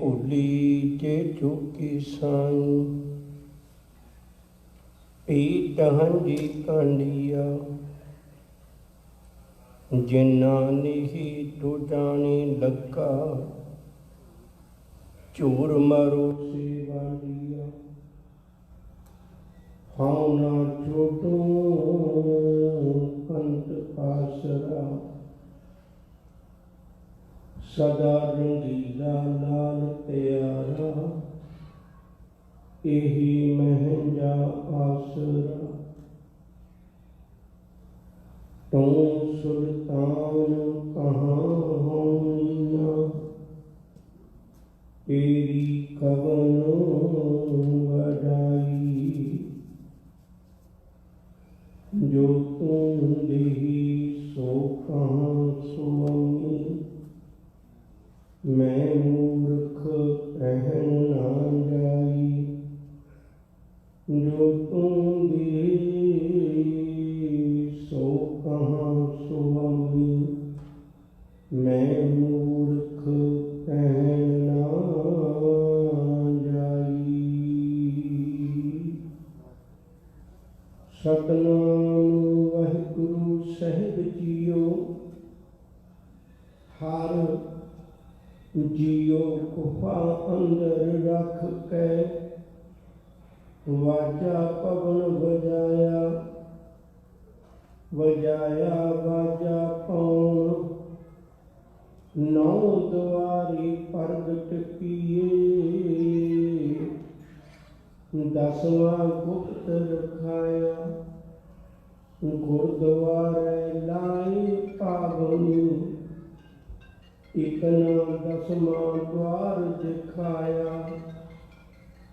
भूली जे चूकी साई, पीत हंजी कांडिया, जिन्ना नहीं तू जाने लगा, चूर मारो सेवा लिया। हाँ ना छोटू कंत आसरा, सदा रंगीला लाल प्यारा, यही महंजा आसरा। तू सुल्तान कहाँ होनिया, तेरी कवन वडाई। जो तुम देही सो कहाँ सुअमी, मैं मूर्ख कहन ना जाई। जो तुम देही सो कहाँ सुअमी, मैं मूर्ख कहन ना जाई। सतनाम वाहिगुरु साहिब जियो, हर जियो गुफा अंदर रख के, वाजा पवन बजाया, बजाया वाजा पवन। नौ द्वारी प्रगट किए, 10वां गुप्त रखाया। गुरुद्वारे लाए पावनी, इकना 10वां द्वार दिखाया।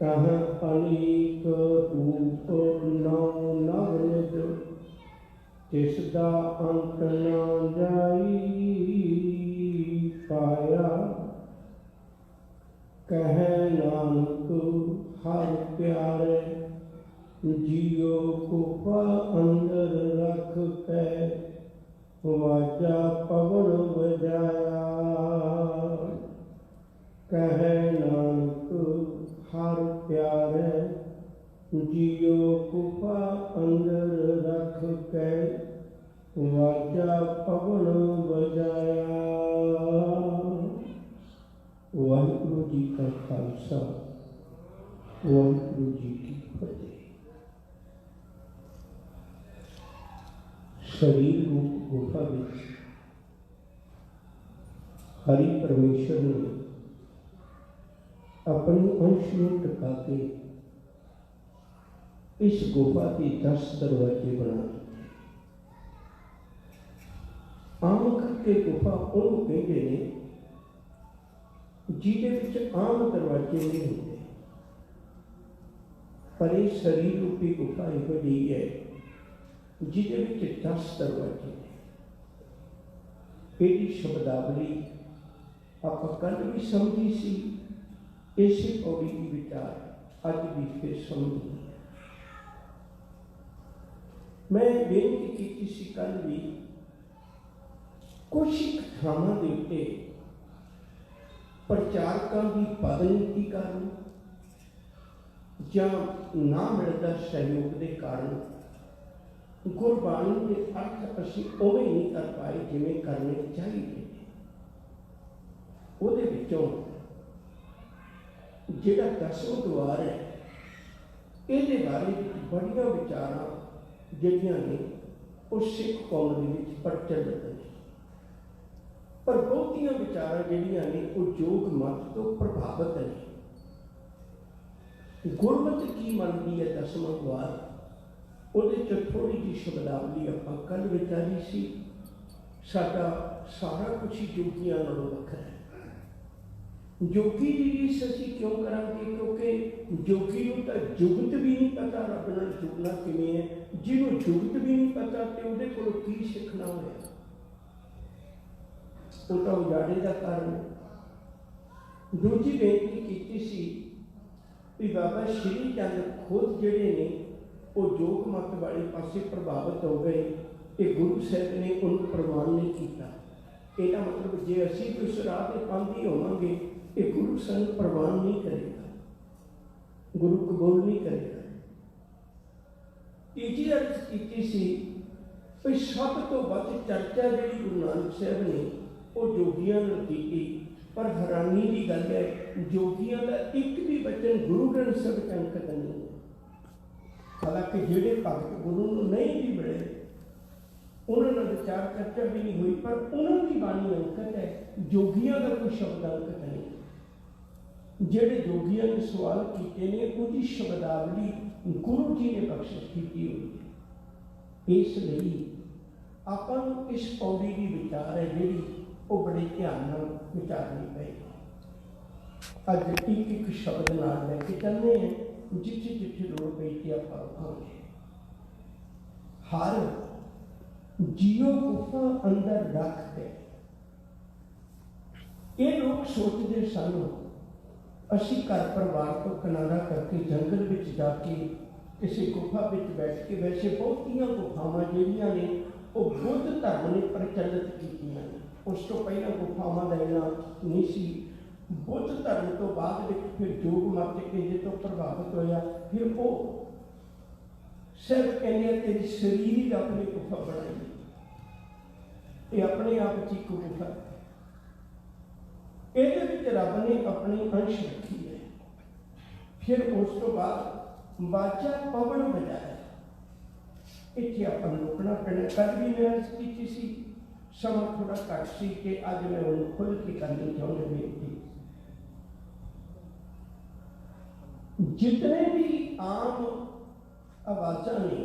तह अनेक रूप नौ नवनिध, तिसदा अंत न जाई पाया। कहे नानक हर प्यारे, जियो गुफा अंदर रख के, वाजा पवन बजाया। कहे नानक हर प्यारे, जियो गुफा अंदर रख के, वाजा पवन बजाया। वाहिगुरु जी का खालसा, वाहिगुरु जी की फतेह। शरीर रूप गुफा में हरि परमेश्वर ने अपने अंश में टका के इस गुफा के 10 दरवाजे बना दिए। आम करके गुफा उन्होंने कहते हैं जिहदे आम दरवाजे नहीं होते, पर यह शरीर रूपी गुफा इहो जी है जिहदे 10 दरवाजे ने। यही शब्दावली आप कल भी समझी सी, इसी पौड़ी की विचार अज भी फिर समझी। मैं बेनती की सी कल भी, कुछ थावां दे उत्ते प्रचारकों की पदनीति कारण या ना मिलता सहयोग के कारण गुरबाणी के अर्थ असीं उवें नहीं कर पाए जिवें करने चाहिए। उहदे विचों जिहड़ा 10वां द्वार है, इहदे बारे बड़िया विचारां जिहड़ियां ने उह सिख कौम दे विच प्रचलित ने, पर बहुतियां विचारां जिहड़ियां ने उह योग मत तो प्रभावित ने। गुरमत की मनदी है 10वां द्वार, उहदे च थोड़ी जी शब्दावली आपां कल विचारी सी। साडा सारा कुछ ही जोगियां नालों वखरा है। जोगी की रीस असीं क्यों करांगे? क्योंकि जोगी नूं तां जुगत भी नहीं पता रब नाल जुड़ना किवें है। जिन्होंने जुगत भी नहीं पता तो उहदे कोलों की सीखना होया, वो तो उजाड़े का कारण है। दूजी बेनती की सी भी बाबा श्री चंद खुद जिहड़े ने वो योग मत वाले पासे प्रभावित हो गए, ये गुरु साहब ने उन्होंने प्रमाण नहीं किया। ਇਹਦਾ मतलब जे असी उस राह पर पांधी होवांगे ये गुरु संग प्रवान नहीं करेगा, गुरु कबूल नहीं करेगा। तीजी अर्ज की सी भी सब तो वध चर्चा जी गुरु नानक साहब ने वो जोगियां ने की, पर हैरानी की गल है जोगियां का एक भी वचन गुरु ग्रंथ साहब च अंकित नहीं है। हालांकि जेडे भगत गुरु को नहीं भी मिले उन्होंने विचार चर्चा भी नहीं हुई, पर उन्होंने बाणी अंकित है, जोगियां का कोई शब्द अंकित नहीं। जेडे जोगियां ने सवाल किए ने उनकी शब्दावली गुरु जी ने बख्शिश की हुई है। इसलिए आपां इस पौड़ी की विचार है जी वो बड़े ध्यान विचारनी पएगी। अज एक एक शब्द नाल लैके चलने हैं, जिथे जिथे लोड़ पई आप रखांगे। हर जियो गुफा अंदर रख के ये लोग सोचते सन असी घर परिवार तो किनारा करके जंगल में जाके किसी गुफा में बैठ के, वैसे बहुतियां गुफावां जिहड़ियां ने वो बुद्ध धर्म ने प्रचलित कीतियां ने, उस तो पहला गुफावां दा इन्ना नहीं सी। बुद्ध धर्म तो बाद विच फिर योग मत के तो प्रभावित होया, फिर वो सिर्फ कहने तेरी शरीर ही अपनी गुफा बनाई, ये अपने आप च एक गुफा है। ये रब ने अपनी अंश रखी है। फिर उस तो बाद बाजा पवन बजाया, इतने अपन रुकना पैना। कल भी मैं अर्ज की सी, समा थोड़ा घट सी कि अज मैं उन्हें खुल के करनी चाहूँगा बेनती। जितने भी आम आवाज़ा ने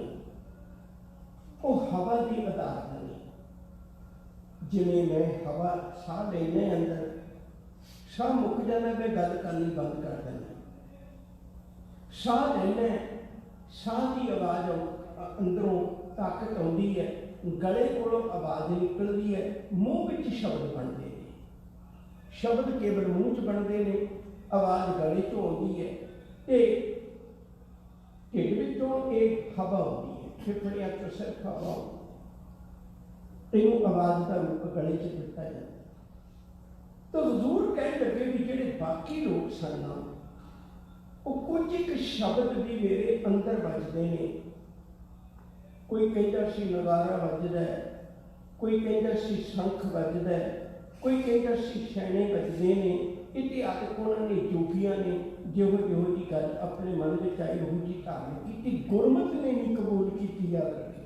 वो हवा की आधार ने, जिमें मैं हवा साह लेने अंदर साह मुक जाना, मैं गल करनी बंद कर देना। साह लेना, साह की आवाज़ अंदरों ताकत आती है, गले को आवाज़ निकलती है, मूँह में शब्द बनते हैं। शब्द केवल मूँह च बनते हैं, आवाज़ गले चों आती है, ढिड विचों एक हवा आती है, फेफड़ियां चों सिर्फ हवा आती है, इनू आवाज़ का रूप गले च दिता जाता। तो हजूर कह लगे भी जेडे बाकी लोग सन वो कुछ एक शब्द भी मेरे अंदर बजते हैं। कोई कहता सी नगारा बजदा है, कोई कहता सी शंख बजदा है, कोई कहता सी छैने बजते हैं। इतिहास उन्होंने जोगियां ने जिहो जिहो जी गल अपने मन में आई उहो जी धारण की, गुरमत ने नहीं कबूल की याद रखी।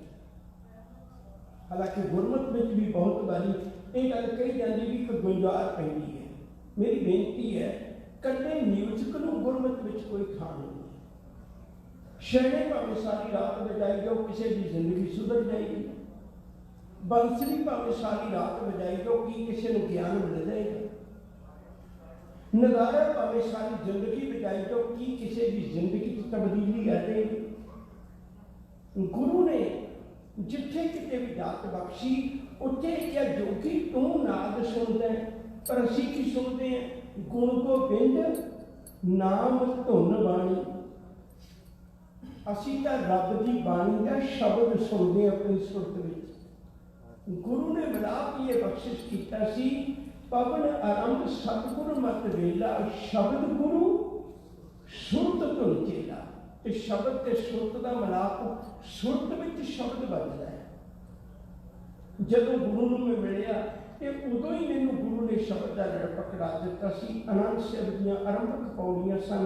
हालांकि गुरमत में भी बहुत बारी ये गल कही जाती भी कोई गुंजार पैंदी है। मेरी बेनती है कदे म्यूजिक को गुरमत में कोई खान नहीं है। शहरे भावें सारी रात बजाई जाओ, किसी की जिंदगी सुधर जाएगी। बंसरी भावें सारी रात बजाई जाओ, कि किसी को ज्ञान मिल जाएगा। नगारा भावें सारी जिंदगी बजाई जाओ, कि किसी की जिंदगी की तब्दीली आ जाएगी। गुरु ने जिथे किते भी दात बख्शी उत्थे क्या जोगी तू नाद सुनता है, पर असी की सुनते हैं गुण गोबिंद नाम धुन बाणी। असी तो रब की बाणी का शब्द सुनते अपनी सुरत में। गुरु ने मिलाप ये बख्शिश किया सी, पवन आरंभ सतगुर मत वेला, शब्द गुरु सुरत धुन चेला। शब्द के सुरत का मिलाप, सुरत में शब्द बजता है। जदों गुरु में मिलिया तो उदों ही मैनू गुरु ने शब्द का लड़ पकड़ा दिता सी। आनंद साहब दियां आरंभक पौड़ियां सन।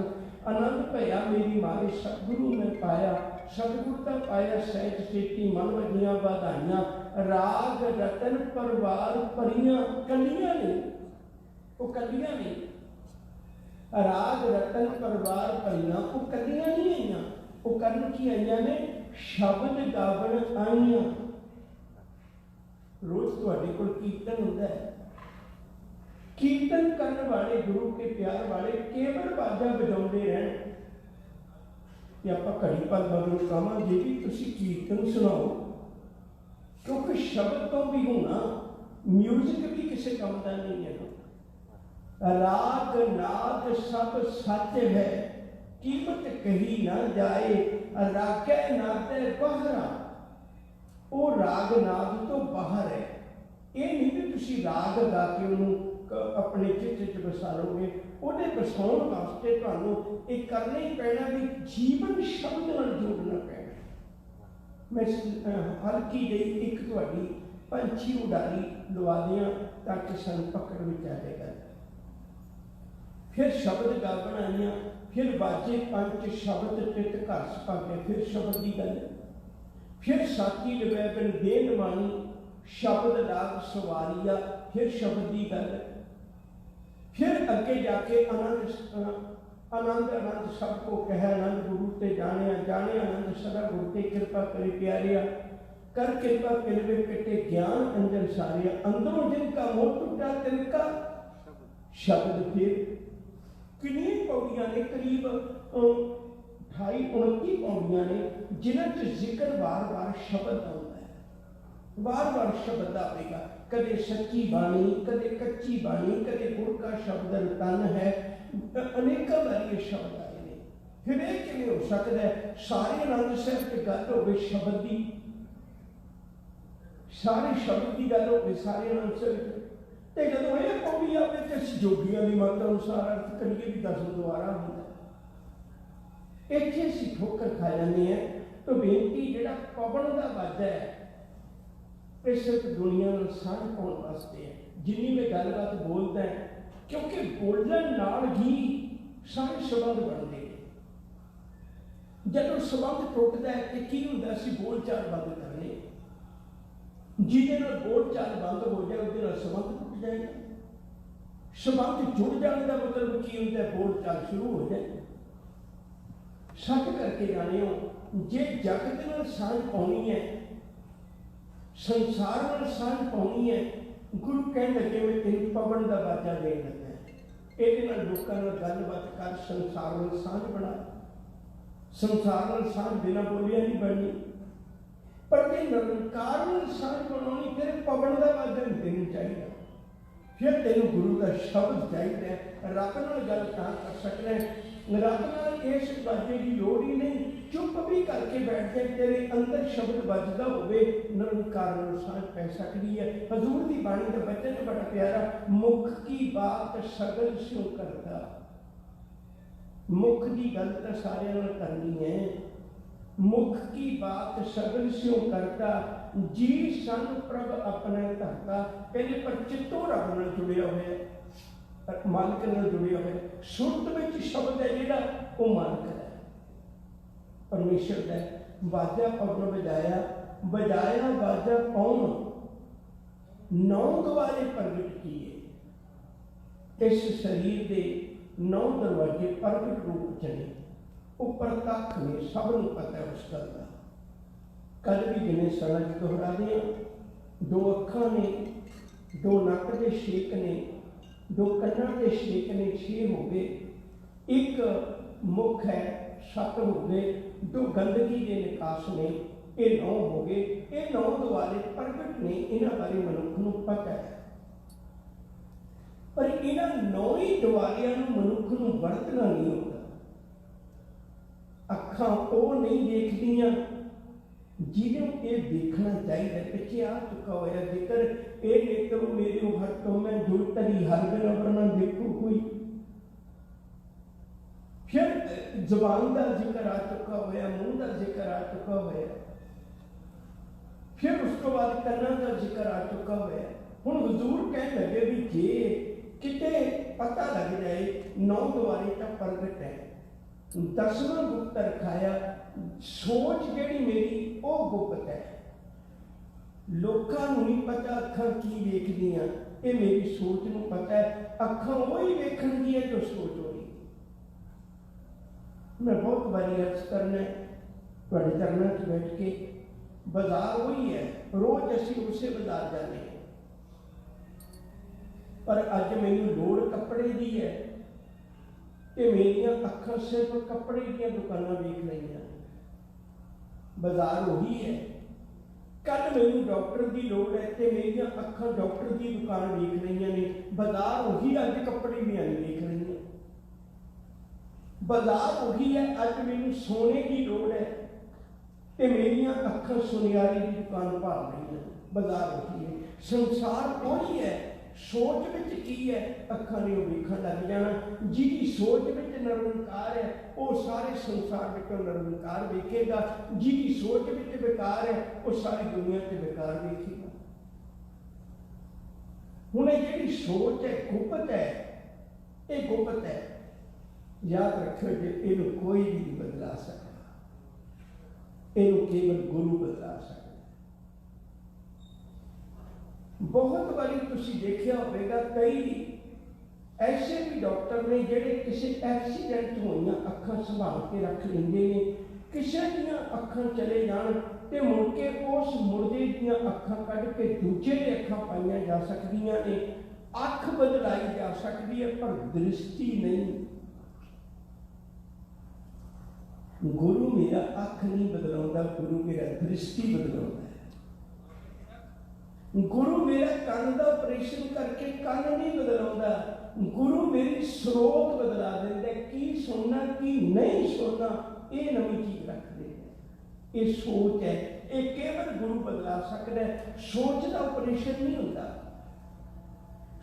आनंद भया मेरी मारे सतगुरु में पाया, सतगुर का पाया सहज चेती मन वजियां बधाइयां। राग रतन परवार परियां, कलियां ने वो कलियां ने, राग रतन परवार परियां वो कलियां नहीं आईयां, वो करन की आईयां ने शब्द गावण आईयां। रोज तुहाडे कोल कीर्तन होता है, कीर्तन करने वाले गुरु के प्यार वाले केवल बाजा बजाते रहन कि आप घड़ी पल मगरों कहांगे भी तुसीं कीर्तन सुनाओ, क्योंकि शब्द तो भी होना, म्यूजिक भी किसी काम का नहीं है। राग नाद सब सच है, कीमत कही ना जाए। रागे नादे बहरा, वो राग नाद तो बाहर है। ये नहीं कि तुसी राग गा के उन्होंने अपने चित्त च बसा लोगे, ਉਹਦੇ ਬਸਾਉਣ ਵਾਸਤੇ ਤੁਹਾਨੂੰ ਇਹ ਕਰਨਾ ਹੀ ਪੈਣਾ ਵੀ ਜੀਵਨ ਸ਼ਬਦ ਨਾਲ ਜੋੜਨਾ ਪੈਣਾ। ਮੈਂ ਹਲਕੀ ਜਿਹੀ ਇੱਕ ਤੁਹਾਡੀ ਪੰਛੀ ਉਡਾਰੀ ਲਵਾ ਦਿਆਂ ਤਾਂ ਕਿ ਸਾਨੂੰ ਪਕੜ ਵਿੱਚ ਆ ਜਾਏਗਾ। ਫਿਰ ਸ਼ਬਦ ਗਾ ਬਣਾਈਆਂ, ਫਿਰ ਬਾਜੇ ਪੰਜ ਸ਼ਬਦ ਚਿਤ ਘਰ ਸੁਭਾਗੇ, ਫਿਰ ਸ਼ਬਦ ਦੀ ਗੱਲ, ਫਿਰ ਸਾਥੀ ਲਵੈ ਬਿਨ ਦੇਨ ਮਾਣੀ ਸ਼ਬਦ ਲਾਗ ਸਵਾਰੀਆ, ਫਿਰ ਸ਼ਬਦ ਦੀ ਗੱਲ। फिर अगे जाके आनंद आनंद सबको कह आनंद गुरु ते जाने जाने आनंद सदा गुरु ते कृपा करे प्यारिया कर कृपा किरवे कटे ज्ञान अंजन सारिया अंदरों जिनका मोह टूटा तिनका शब्द। फिर कितनी पौड़ियां ने करीब 28-29 पौड़ियां ने जिन्हां च जिक्र बार बार शब्द आउंदा है, बार बार शब्द आएगा। कदे सच्ची बाणी, कदे कच्ची बाणी, कदे गुर का शब्द तन है, अनेक बार ये शब्द आए हैं। फिर यह किवें हो सकता है सारे आनंद साहब की गल हो शब्द की, सारे शब्द की गल हो सारे आनंद साहब तो जो ये पौड़ी आए तो अस जोगियों की मत अनुसार अर्थ करिए भी 10 दोबारा होंगे। इतने असीं ठोकर खा जाते हैं। तो बेनती जिहड़ा पवन का वाजा है इस दुनिया में साझ पाने वास्ते है। जिन्नी मैं गलबात बोलता है क्योंकि बोलण नाल ही सारे संबंध बनते हैं। जब संबंध टुटता है तो की होंदा सी बोल चाल बंद करने, जिहदे नाल बोल चाल बंद हो जाए उसदे नाल संबंध टुट जाएगा। संबंध जुड़ जाने का मतलब की होंदा है बोल चाल शुरू हो जाए। सच करके जाने हो जे जगत नाल साझ पाउणी है, संसार में साझ पानी है, गुरु कह लगे मैं तेन पवन का वाजा देन लगा ये लोगों गलबात कर संसार में साझ बना। संसार में साझ बिना बोलिया नहीं बननी, पर जे निरंकार में साझ बनानी फिर पवन का वाजा नहीं देना चाहिए। फिर तेन गुरु का शब्द चाहिए, रब नाल गल तां कर सकना है। रब नाल इस वाजे की लोड़ ही नहीं, चुप भी करके बैठ जाए तेरे अंदर शब्द बजदा होवे निरंकार नाल साझ पै सकदी है। हजूर की बाणी का बचन है बड़ा प्यारा, मुख की बात सगल स्यों करता। मुख की गल तो सारे नाल करनी है, मुख की बात सगल स्यों करता जी सन प्रभ अपने धरता। कहते पर चित्तों रब नाल जुड़िया होया, मालिक नाल जुड़िया होया। सुरत विच शब्द है जिहड़ा वो मालिक है, परमेश्वर का। वाजा पवन बजाया, बजाया वाजा पौन 9 द्वारे प्रगट किए। इस शरीर के 9 दरवाजे प्रगट रूप चले। उपर तक ने सबनों पता है उस गल का। कल भी जिन्हें सड़क दोहरा दिया, 2 अखां ने, 2 नक के छेक ने, 2 कन्नां के छेक ने, 6 हो गए। एक मुख है 7 हो गए। 2 गंदगी के निकास ने, ये 9 हो गए। ये 9 द्वारे प्रगट ने, इन्हां बारे मनुख नूं पता है। पर इन्हां 9 ही द्वारियां नूं मनुख नूं वरतना नहीं होता। अखां वो नहीं देखदियां जिन्हों ये देखना चाहिए। पिछे आ चुका होया जिक्र, ये नेत्र मेरे हर तो मैं जुड़ तरी हर दिन वरना देखो कोई। फिर जुबान का जिक्र आ चुका होया, मुंह का जिक्र आ चुका होया, फिर उसको बाद कन्ना का जिक्र आ चुका होया। हुण हुजूर कह लगे भी जे किते पता लग जाए 9 द्वारे का प्रगट है, 10वां गुप्त रखाया। सोच जिहड़ी मेरी वो गुप्त है, लोकां नूं नहीं पता अखां की वेखदियां, ये मेरी सोच नूं पता है। अखां वही वेखणगियां जो सोच हो रही। मैं बहुत बारी अर्ज करना तुहाडे चरणों च बैठ के, बाजार वही है, रोज असीं उसे बाजार जाने हैं। पर अज मैनूं लोड़ कपड़े की है कि मेरिया अखां सिर्फ कपड़े दी दुकानां वेख रही। बाजार वही है। कल मैनूं डॉक्टर की लोड़ है तो मेरिया अखां डॉक्टर की दुकान वेख रही ने। बाजार वही अज कपड़े भी वेख रही हैं। बाजार वही है। अज मैनूं सोने की लोड़ है तो मेरिया अखां सुनियारी की दुकान भाल रही हैं। बाजार वही है। संसार वही है। सोच विच की है अखां ने वेखण लग जाना। जिहदी सोच विच निरंकार है वो सारे संसार विचों निरंकार वेखेगा, जिहदी सोच विच विकार है वो सारी दुनिया च विकार वेखेगा। हुण ये जिहड़ी सोच है गुप्त है, ये गुप्त है, याद रखियो जे इहनूं कोई भी नहीं बदला सकता, इहनूं केवल गुरु बदला सकता। बहुत बारी तुसीं देखिया होवेगा कई ऐसे भी डॉक्टर ने जिहड़े किसी एक्सीडेंट होईयां अखां संभाल के रख लेंदे ने, किसी दीयां अखां चले जाण ते मुड़ के उस मुर्दे दीयां अखां कढ के दूजे दे अखां पाईयां जा सकदियां ने, अख बदलाई जा सकदी है पर दृष्टि नहीं। गुरु मेरा अख नहीं बदलाउंदा, गुरु मेरा दृष्टि बदलाउंदा। गुरु मेरा कान का ऑपरेशन करके कान नहीं बदलाउंदा, गुरु मेरी स्रोत बदला देंदा, की सुनना की नहीं सुनना ये नवी चीज रख देंदा। ये सोच है, ये केवल गुरु बदला सकता है। सोच का ऑपरेशन नहीं होता,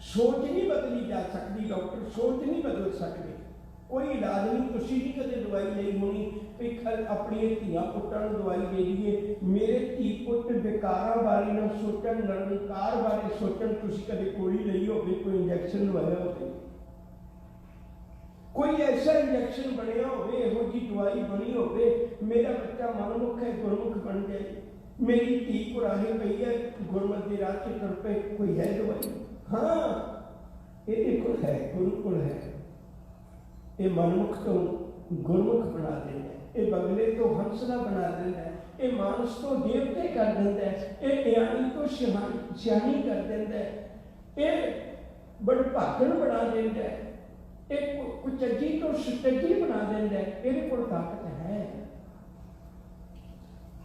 सोच नहीं बदली जा सकती, डॉक्टर सोच नहीं बदल सकते, कोई इलाज नहीं। तुसीं भी कदे दवाई ली होनी भी अपनी धियां पुत्तां नूं दवाई दे दईए, मेरे धी पुत्त विकारां बारे ना सोचण, निरंकार बारे सोचण। तुसीं कदे गोली लई होवे, कोई इंजैक्शन लवाया होवे, कोई ऐसा इंजैक्शन बनिया होवे, इहो जी दवाई बनी होवे, मेरा बच्चा मनमुख है गुरमुख बन जाए, मेरी धी कुराहे पई है गुरमत के राह च तुर पे, कोई है दवाई? हाँ, ये कोल है, गुरु कोल है। ये मनमुख तो गुरमुख बना देना, ये बगले तो हंसला बना देना, ये मानस तो देवते कर देता है, ये ज्ञानी तो सियानी कर देता है, ये बड़भागन बना देता है, ये कुचजी तो सुचजी बना देता है। ये कोल ताकत है।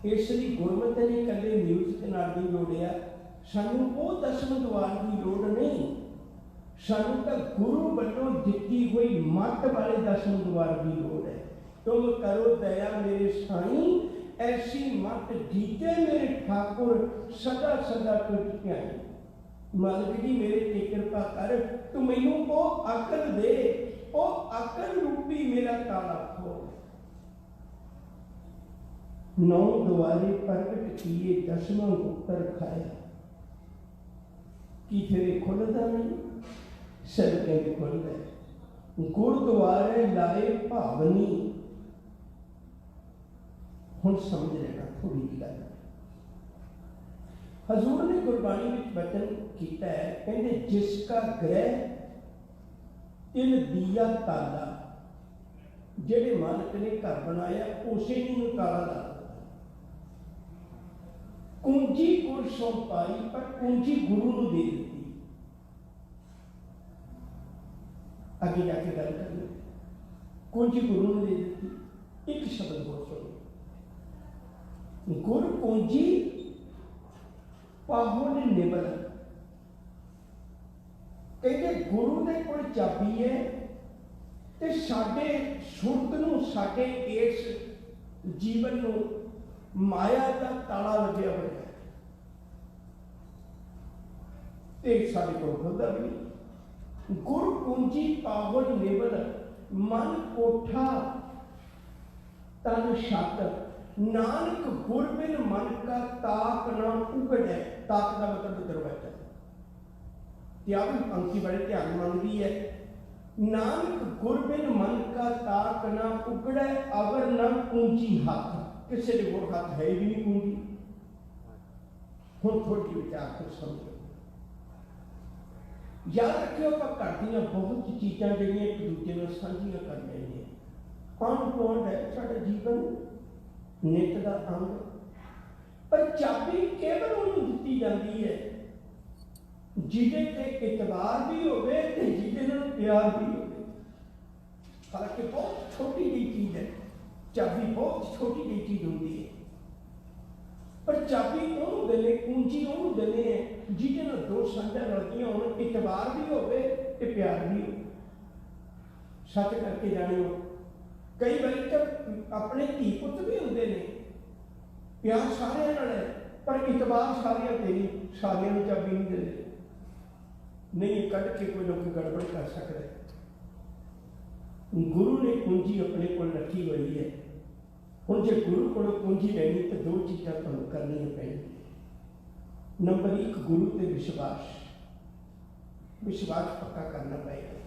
इसलिए गुरमत ने कदे म्यूजिक नाल नहीं जोड़िया, सानू वो दसम द्वार की लोड़ नहीं, सानू तो गुरु वालों दिती हुई मत वाले दसम द्वार की लोड़ है। तुम करो दया मेरे साईं, ऐसी मत जीते मेरे ठाकुर, सदा सदा तुझ ध्याई। मालिक जी मेरे ते कृपा कर, तू मैनू वो अकल दे, वो अकल रूपी मेरा ताला खोल। नौ द्वारे प्रगट किए दसवां गुप्तर खाया, कि फिर खुलता नहीं? सब कहते खुल गए। गुरुद्वारे लाए भावनी, हुण समझ लेना थोड़ी जी गल। हजूर ने गुरबाणी में वचन किया है, कहते जिसका ग्रह तिल दिया ताला, जेड़े मालिक ने घर बनाया उसे ही ताला ला दिता। कुंजी गुर सौ पाई, पर कुंजी गुरु नूं दे दी। आगे जाके गल करिए, कुंजी गुरु ने दे दी। एक शब्द बोल सुनो, गुर कुंजी पाहुन निबल। कहते गुरु ने कोई चाबी है, ते साडे सुरत नूं, साडे इस जीवन नूं माया का ताला लग्या होया है, ते साडे कोल खुलदा भी नहीं। गुर कुंजी पाहुन निबल, मन कोठा तन छत, नानक गुर बिन मन का ताक न उगड़े। ताक का मतलब दरवाजा। क्या भी पंक्ति बड़े ध्यान मंगती है। नानक गुर बिन मन का ताक न उगड़े, अवर न कुंजी हाथ। किसी के गुर हाथ है भी नहीं कुंजी। हुण थोड़ी विचार कर समझो। याद रखियो आप घर दी बहुत चीज़ां जिहड़ियां एक दूजे नाल साझियां कर लैंदे अनपढ़ है साडा जीवन नित का अंग, पर चाबी केवल उन्हें दिती जाती है जिहदे ते इतबार भी होवे ते जिहदे नाल प्यार भी होवे। हालांकि बहुत छोटी जी चीज़ है, चाबी बहुत छोटी जी चीज़ होती है, पर चाबी उन्होंने देने, कुंजी उन्होंने देने हैं जिहदे नाल दो संझां रलदियां होण, इतबार भी होवे ते प्यार भी हो। सच करके जानियो, कई बार तो अपने धी पुत भी होंदे ने, प्यार सारियां नाल है, पर इतबार सारियां ते नहीं, सारियां नूं चाबी नहीं देंदे। नहीं कढ़ के कोई ना कोई गड़बड़ कर सकता है। गुरु ने पूंजी अपने को रखी हुई है। हुण जे गुरु को पूंजी लेनी तो दो चीज़ां तुहानूं करनियां पैणगीआं। नंबर एक, गुरु ते विश्वास, विश्वास पक्का करना पड़ेगा।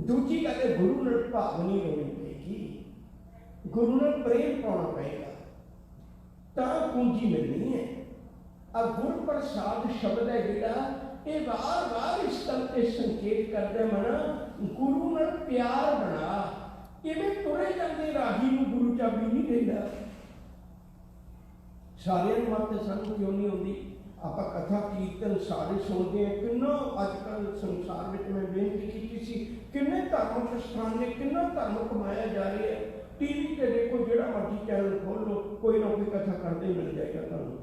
दूजी गल है, गुरु नाल भावनी होनी पड़ेगी, गुरु नाल प्रेम पाउणा पड़ेगा, तां पूंजी मिलनी है। अब गुर प्रसाद शब्द है जिहड़ा ये बार बार इस गल ते संकेत करदा मना, गुरु नाल प्यार बना। इवें तुरे जांदे राही नूं गुरु चाबी नहीं देंदा। सारिਆਂ ਨੂੰ मत सानूं क्यों नहीं आउंदी? आपां कथा कीर्तन सारे सुणदे हैं। किन्ना अजकल संसार में मैं बेनती की सी, किन्ने धार्मिक स्थान ने किन्ना धर्म कमाया जा रहा है। टीवी ते देखो, जिहड़ा मर्जी चैनल खोल लो, कोई ना कोई कथा करते ही मिल जाएगा तुहानूं।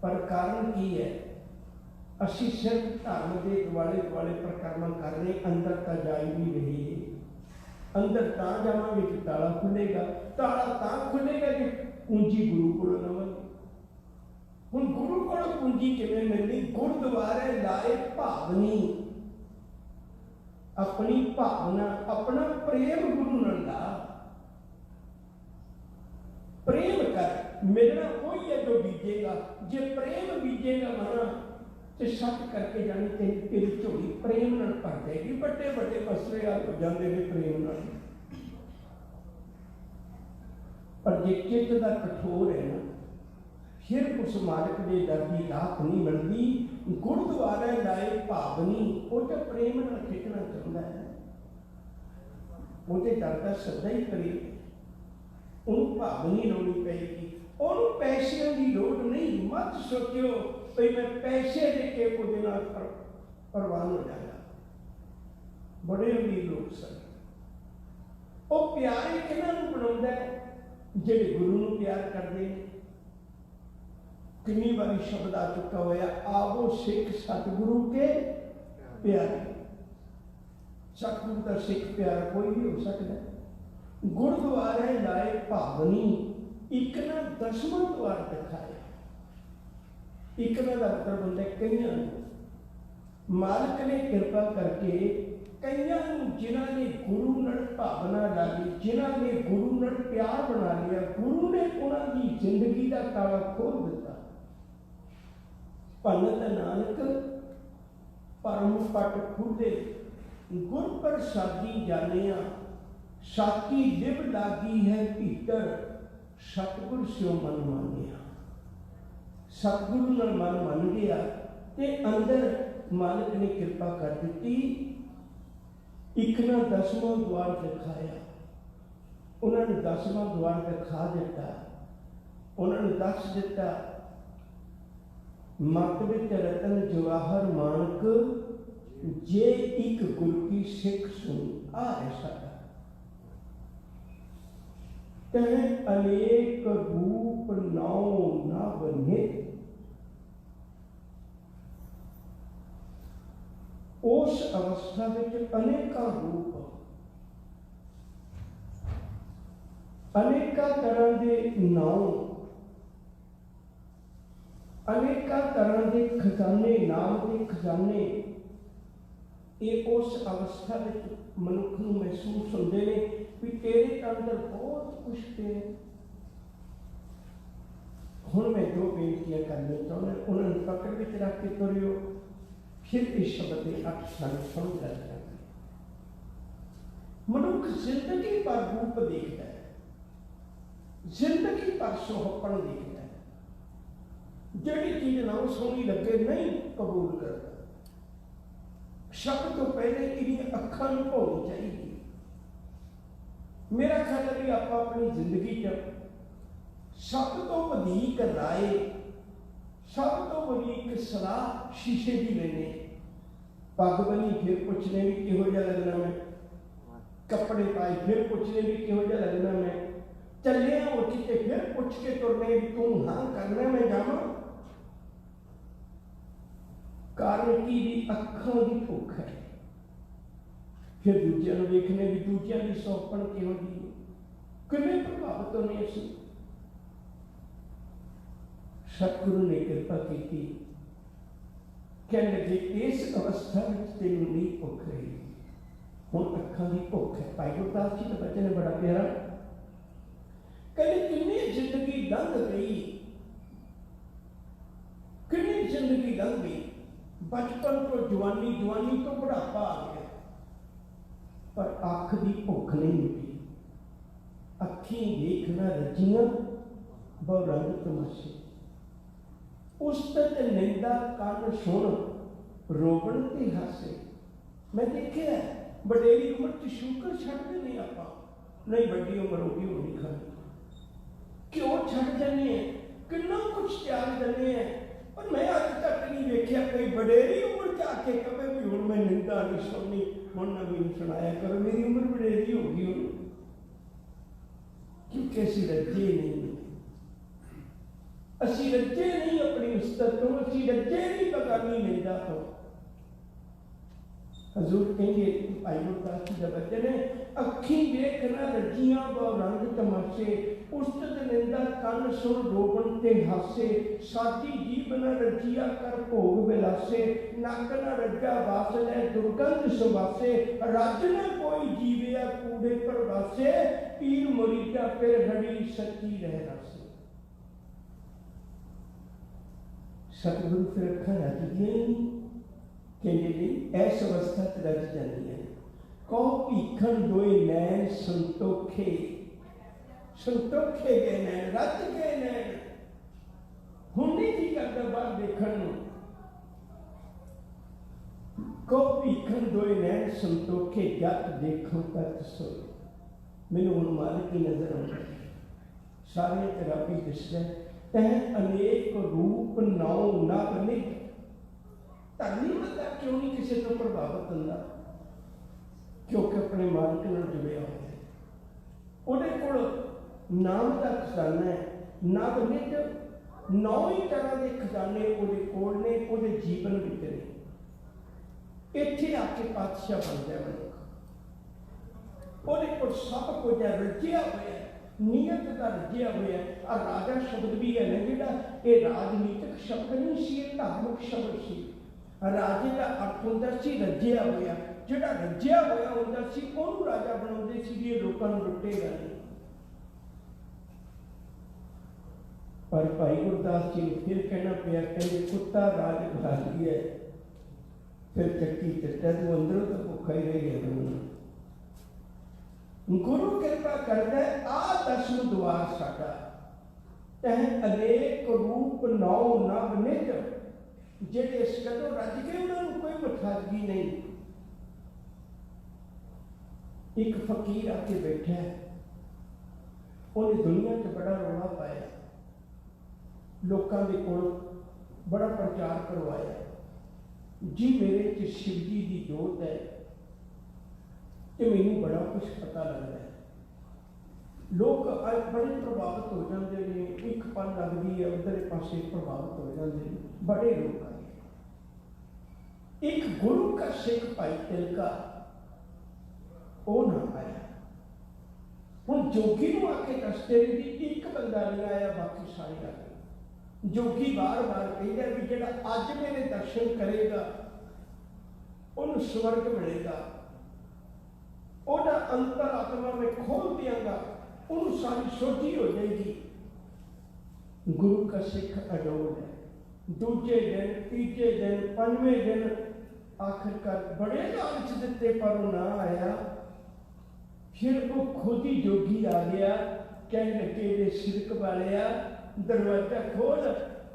पर कारण की है? असी सिर्फ धर्म के दुआले दुआले परिक्रमा कर रहे, अंदर तो जा ही नहीं रहे। अंदर तां जावांगे कि ताला खुलेगा, ताला तां खुलेगा कि पूंजी गुरु को लवांगे। हुण गुरु को पूंजी किवें मिलनी? गुरुद्वारे लाए भावनी, अपनी भावना, अपना प्रेम गुरु नाल ला। प्रेम कर, मिलना वही है जो बीजेगा। जे प्रेम बीजेगा मना तो सच करके जानी तेरी झोली प्रेम नाल भर जाएगी। बड़े बड़े मसले हल हो जाते हैं प्रेम नाल। पर जे चित्त का कठोर है ना, फिर उस मालिक के दर की राह नहीं मिलती। गुरुद्वारे लाए भावनी, वो तो प्रेम नाल खिंचना चाहता है, वो तो दर का सदा ही प्रेम। उन्होंने भावनी लानी पेगी, उन्होंने पैसों की लोड़ नहीं। मत सोचो भाई मैं पैसे देके उसके नाल परवान हो जाएगा। बड़े अमीर लोग सन, वो प्यारे किन्हां बनाउंदा है? जिहड़े गुरु नूं प्यार करते हैं। कितनी बारी शब्द आ चुका होया, आवो सिख सतगुरु के प्यारे। सतगुरु का सिख प्यारा कोई भी हो सकता है। गुरुद्वारे लाए भावनी, एक ना 10वां द्वार दिखाया। एक ना का मतलब होता है कईयां मालिक ने कृपा करके कईयां जिन्हां ने गुरु नाल भावना ला ली, जिन्हां ने गुरु नाल प्यार बना लिया, गुरु ने उन्हां दी जिंदगी का ताला खोल दिता। भगत नानक परम पट खुले, गुर प्रसादी जानिया, साकी लिव लागी है भीतर, सतगुर स्यो मन मानिया। सतगुरु नाल मन मन गया ते अंदर मालिक ने कृपा कर दी। एक ना 10वां द्वार दिखाया, उन्होंने 10वां द्वार दिखा दिता। उन्होंने दस दिता, मत विच रतन जवाहर मानक, जे एक गुरु की सिख सुनी। आ है साडा तह अनेक रूप नाओ ना बने। उस अवस्था में अनेक रूप, अनेक तरह के नाम, अनेक तरह के खजाने, नाम के खजाने, ये उस अवस्था में मनुख को महसूस होते हैं भी तेरे अंदर बहुत कुछ पे। हुण मैं जो बेनतियां करनी चाहना उन्होंने पकड़ में रख के तुरियो। फिर इस शब्द के अर्थ सानूं समझ आ जाएगा। मनुख जिंदगी पर रूप देखता है, जिंदगी पर सोहपन देखता है। जिहड़ी चीज ना सोहनी लगे नहीं कबूल करता। सब तो पहले इन्हीं अखां नूं धोनी चाहिए। मेरा ख्याल है कि आप अपनी जिंदगी सब तो वधीक राय, सब तो वधीक सलाह शीशे की लेने। पग बनी फिर पुछने भी किहो जिहा लगना मैं, कपड़े पाए फिर पुछने भी किहो जिहा लगना मैं, चले उठ के फिर पुछ के तुरने भी तू हाँ करना मैं जावां। कारण की अखां की भुख है। फिर दूजिया वेखने भी दूजिया की सौंपण किहो जी, किवें प्रभावित होने असीं। सतगुरु ने कृपा की, कहने लगे इस अवस्था में तेन नहीं भुख रही, हुण अखां की भुख है। भाई गुरदास जी का बचन है बड़ा प्यारा, कहते किन्नी जिंदगी लंघ गई, किन्नी जिंदगी लंघ गई, बचपन तो जवानी, जवानी तो बुढ़ापा आ गया, पर अख की भुख नहीं मिटी। अखी देखना रजियां बहु रंग तमाशे, उस्तत निंदा कान सुन रोवण ते हासे। मैं देखिया वडेरी उम्र च शुकर छड्डदे नहीं आपां, नहीं वड्डी उम्र हो गई होनी खानी, क्यों छड्ड जाने हैं, कितना कुछ त्याग जाने हैं। पर मैं अज तक नहीं देखिया कोई वडेरी उम्र च आके कहे भी हुण मैं निंदा नहीं सुननी, हुण ना मैनूं सुनाया करो, मेरी उम्र वडेरी हो गई हुण, क्योंकि असीं रजे नहीं, असीं रजे नहीं अपनी उस्तत तो, असीं रजे नहीं बगानी निंदा तो। हजूर कहेंगे भाई गुरदास जी का वचन है, अखी देखना रजियां बहु रंग तमाशे, उस्तत निंदा कान सुन रोवण ते हासे। सादी जीभ न रजिया कर भोग विलासे, नक न रजा वास लै दुर्गंध सुवासे। रज न कोई जीविया कूड़े प्रवासे, पीर मुरीदा फिर घड़ी सच्ची रह रासे। सतगुरु फिर अखां रजदियां नहीं, कहते जी इस अवस्था रज जाती है। कहो भीखन दोए नैन संतोखे, संतोखे गए नैन, रज गए नैन, हुण नहीं जी करता बाहर देखण नूं। कहो भीखन दोए नैन संतोखे, जत देखो तत सोए। मैनूं हुण मालिक की नजर आउंदा, सारे तरापी दिसदा, तह अनेक रूप नौ नभ निज। धनी बंदा क्यों नहीं किसी को प्रभावित होता, क्योंकि अपने मालिक नाल जुड़िया होया है। उहदे कोल नाम का खजाना है, नभ निज, 9 ही तरह के खजाने उहदे कोल ने, उहदे जीवन विच ने। इत्थे आके पातशाह बन गया मनुख, उहदे कोल सब कुछ है, रजिया होया, नीयत का रजिया होया। आ राजा शब्द भी है ना जिहड़ा, ये राजनीतिक शब्द नहीं सी, ये धार्मिक शब्द सी। राजे का अर्थ होंदा सी रजिया होया, जिहड़ा रजिया होया होंदा सी उहनूं राजा बनाउंदे सी भी लोकां नूं लुटेगा नहीं। पर भाई गुरदास जी ने फिर कहना पिया, कहते कुत्ता राज घाली है, फिर चक्की चट्टा तू अंदरों तो भुखा ही रह गया। गुरु कृपा करता है, आ 10वां द्वार साडा, तह अनेक रूप नौ नभ निज। जेडे इस कदों रज के उन्होंने कोई मुठाजगी नहीं। एक फकीर आके बैठा है, उन्हें दुनिया च बड़ा रौला पाया, लोगों के कोल बड़ा प्रचार करवाया जी मेरे च शिव जी की जोत है, तो मैनूं बड़ा कुछ पता लगता है। लोग अज बड़े प्रभावित हो जाते हैं, एक पल लगती है उधर पासे प्रभावित हो जाते हैं, बड़े लोग आए। एक गुरु का सिख भाई तिलका वो ना आया। हुण जोगी नूं आके दसते भी एक बंदा नहीं आया, बाकी सारे आ गए। जोगी बार बार कहता भी जिहड़ा अज मेरे दर्शन करेगा उन्हें स्वर्ग मिलेगा, ओदा अंतर आत्मा में खोल दियांगा, उन्हें सारी सोची हो जाएगी। गुरु का सिख अडोल है। दूजे दिन, तीजे दिन, 5वें दिन आखिरकार बड़े लालच दिते पर वो ना आया। फिर वो खुद ही जोगी आ गया, कहने लगे सिरक वालिया दरवाजा खोल,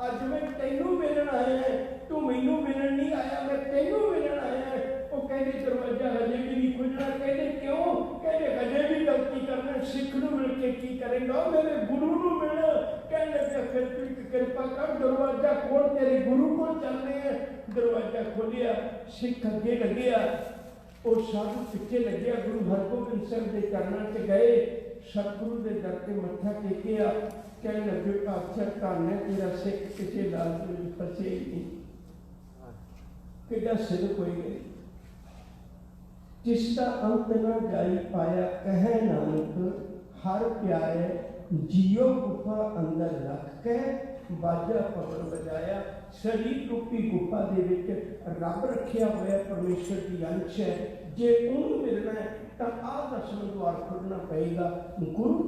अज मैं तेनू मिलन आया, तू मैनू मिलन नहीं आया, मैं तेनू मिलन आया। वो कहते दरवाजा हजे भी नहीं खुलना। कहते क्यों? कहते हजे भी गलती करना, सिख नूं मिल के की करेगा, मेरे गुरु नूं मिल। कहने लगे फिर तू कृपा कर दरवाजा खोल, तेरे गुरु को चलने हैं। दरवाजा खोलिया, सिख अगे लग्या, और साधु पिछे लग्या। गुरु हरगोबिंद साहब के चरणों च गए, सतगुरु के दर के मत्था टेकिया। कहने लगे पातशाह धन है तेरा सिख, किसी लालच में फसे ही नहीं, कितना सिद्ध कोई नहीं। जिसका अंत न जाई पाया, कहे नानक हर प्यारे, जियो गुफा अंदर रख के बाजा पवन बजाया। शरीर रूपी गुफा दे विच रब रखिया होया परमेश्वर की अंश है। जे उन्होंने मिलना है तो आ दसवें द्वार खुलना पएगा, गुरु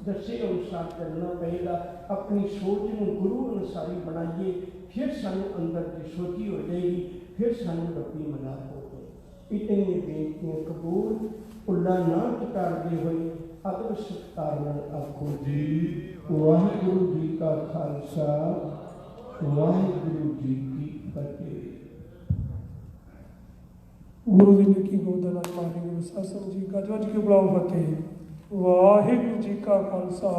दसे अनुसार चलना पएगा, अपनी सोच में गुरु अनुसारी बनाइए, फिर सानू अंदर की सोची हो जाएगी, फिर सानू रब्बी मनार हो गए। इतनी बेनतियां कबूल उल्ला ना टटारदे हुए अदब सत्कार नाल आखो जी वाहिगुरू जी का खालसा वाहिगुरू जी की फतेह। गुरु जी ने की गोद नाल मानी गुरु सासम जी गज गज के बुलाओ फतेह। वाहिगुरू जी का खालसा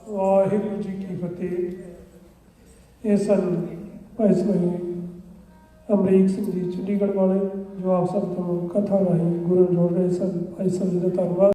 वाहिगुरू जी की फतेह। ये सन भाई स्वामी अमरीक सिंह जी चंडीगढ़ वाले जो आप सब तो कथा राही गुरु जोड़ रहे सन। भाई सब जी का धन्यवाद।